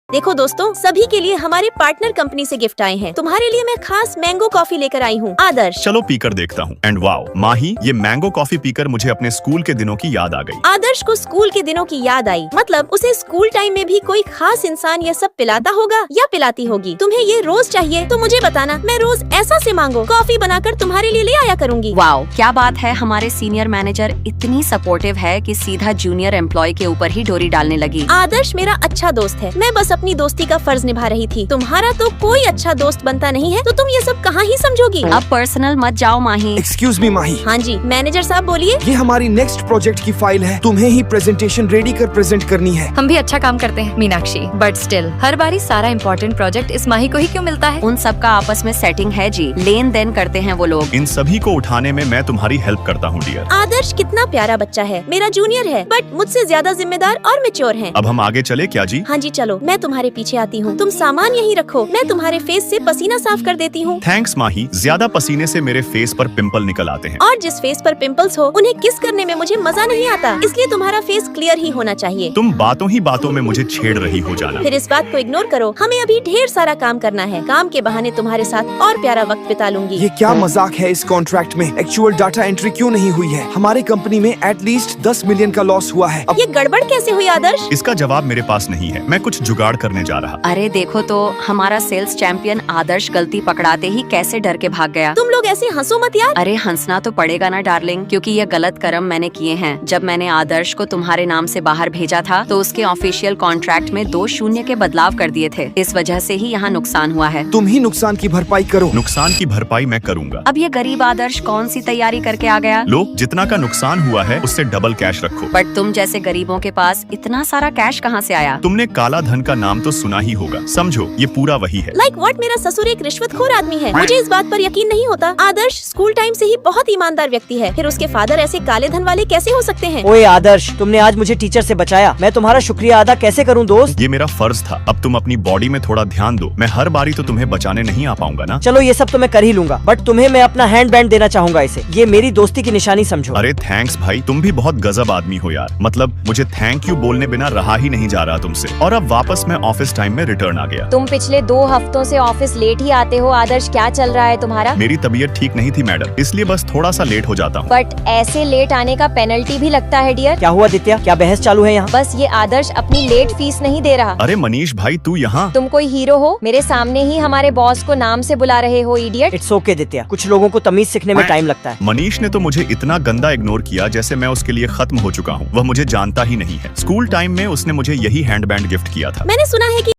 देखो दोस्तों, सभी के लिए हमारे पार्टनर कंपनी से गिफ्ट आए हैं। तुम्हारे लिए मैं खास मैंगो कॉफी लेकर आई हूँ। आदर्श, चलो पीकर देखता हूँ। एंड वाओ माही, ये मैंगो कॉफी पीकर मुझे अपने स्कूल के दिनों की याद आ गई। आदर्श को स्कूल के दिनों की याद आई, मतलब उसे स्कूल टाइम में भी कोई खास इंसान ये सब पिलाता होगा या पिलाती होगी। तुम्हें ये रोज चाहिए तो मुझे बताना, मैं रोज ऐसा से मांगो कॉफी बनाकर तुम्हारे लिए ले आया करूँगी। वाओ, क्या बात है। हमारे सीनियर मैनेजर इतनी सपोर्टिव है कि सीधा जूनियर एम्प्लॉय के ऊपर ही डोरी डालने लगी। आदर्श मेरा अच्छा दोस्त है, मैं बस अपनी दोस्ती का फर्ज निभा रही थी। तुम्हारा तो कोई अच्छा दोस्त बनता नहीं है, तो तुम ये सब कहाँ ही समझोगी। अब पर्सनल मत जाओ माही। एक्सक्यूज मी माही, हाँ जी मैनेजर साहब बोलिए। ये हमारी नेक्स्ट प्रोजेक्ट की फाइल है, तुम्हें ही प्रेजेंटेशन रेडी कर प्रेजेंट करनी है। हम भी अच्छा काम करते हैं मीनाक्षी, बट स्टिल हर बारी सारा इम्पोर्टेंट प्रोजेक्ट इस माही को ही क्यों मिलता है? उन सब का आपस में सेटिंग है जी, लेन देन करते हैं वो लोग। इन सभी को उठाने में मैं तुम्हारी हेल्प करता हूँ डियर। आदर्श कितना प्यारा बच्चा है, मेरा जूनियर है बट मुझसे ज्यादा जिम्मेदार और मैच्योर है। अब हम आगे चले क्या जी? हाँ जी चलो, मैं तुम्हारे पीछे आती हूँ। तुम सामान यहीं रखो, मैं तुम्हारे फेस से पसीना साफ कर देती हूँ। थैंक्स माही, ज्यादा पसीने से मेरे फेस पर पिंपल निकल आते हैं। और जिस फेस पर पिंपल्स हो उन्हें किस करने में मुझे मजा नहीं आता, इसलिए तुम्हारा फेस क्लियर ही होना चाहिए। तुम बातों ही बातों में मुझे छेड़ रही हो जाना। फिर इस बात को इग्नोर करो, हमें अभी ढेर सारा काम करना है। काम के बहाने तुम्हारे साथ और प्यारा वक्त बिता लूंगी। ये क्या मजाक है, इस कॉन्ट्रैक्ट में एक्चुअल डाटा एंट्री क्यों नहीं हुई है? हमारे कंपनी में एटलीस्ट 10 मिलियन का लॉस हुआ है। ये गड़बड़ कैसे हुई आदर्श? इसका जवाब मेरे पास नहीं है, मैं कुछ जुगाड़ करने जा रहा। अरे देखो तो, हमारा सेल्स चैंपियन आदर्श गलती पकड़ाते ही कैसे डर के भाग गया। तुम लोग ऐसे हंसो मत यार। अरे हंसना तो पड़ेगा ना डार्लिंग, क्योंकि ये गलत कर्म मैंने किए हैं। जब मैंने आदर्श को तुम्हारे नाम से बाहर भेजा था तो उसके ऑफिशियल कॉन्ट्रैक्ट में 2 शून्य के बदलाव कर दिए थे। इस वजह से ही यहाँ नुकसान हुआ है। तुम ही नुकसान की भरपाई करो। नुकसान की भरपाई मैं करूँगा। अब ये गरीब आदर्श कौन सी तैयारी करके आ गया? लो, जितना का नुकसान हुआ है उससे डबल कैश रखो। बट तुम जैसे गरीबों के पास इतना सारा कैश कहाँ से आया? तुमने काला धन का नाम तो सुना ही होगा, समझो ये पूरा वही है। लाइक व्हाट, मेरा ससुर एक रिश्वतखोर आदमी है। मुझे इस बात पर यकीन नहीं होता। आदर्श स्कूल टाइम से ही बहुत ईमानदार व्यक्ति है, फिर उसके फादर ऐसे काले धन वाले कैसे हो सकते हैं? ओए आदर्श, तुमने आज मुझे टीचर से बचाया, मैं तुम्हारा शुक्रिया अदा कैसे करूं दोस्त? ये मेरा फर्ज था। अब तुम अपनी बॉडी में थोड़ा ध्यान दो। मैं हर बारी तो तुम्हें बचाने नहीं आ पाऊंगा ना। चलो ये सब तो मैं कर ही लूंगा, बट तुम्हें मैं अपना हैंड बैंड देना चाहूंगा। इसे ये मेरी दोस्ती की निशानी समझो। अरे थैंक्स भाई, तुम भी बहुत गजब आदमी हो यार। मतलब मुझे थैंक यू बोलने बिना रहा ही नहीं जा रहा तुमसे। और अब वापस मैं ऑफिस टाइम में रिटर्न आ गया। तुम पिछले 2 हफ्तों से ऑफिस लेट ही आते हो आदर्श, क्या चल रहा है तुम्हारा? मेरी तबीयत ठीक नहीं थी मैडम, इसलिए बस थोड़ा सा लेट हो जाता हूँ। बट ऐसे लेट आने का पेनल्टी भी लगता है डियर। क्या हुआ दित्या, क्या बहस चालू है यहाँ? बस ये आदर्श अपनी लेट फीस नहीं दे रहा। अरे मनीष भाई, तू यहाँ? तुम कोई हीरो हो, मेरे सामने ही हमारे बॉस को नाम से बुला रहे हो इडियट। इट्स ओके दित्या, कुछ लोगों को तमीज सीखने में टाइम लगता है। मनीष ने तो मुझे इतना गंदा इग्नोर किया जैसे मैं उसके लिए खत्म हो चुका हूँ। वह मुझे जानता ही नहीं है। स्कूल टाइम में उसने मुझे यही हैंड बैंड गिफ्ट किया था। मैंने सुना है कि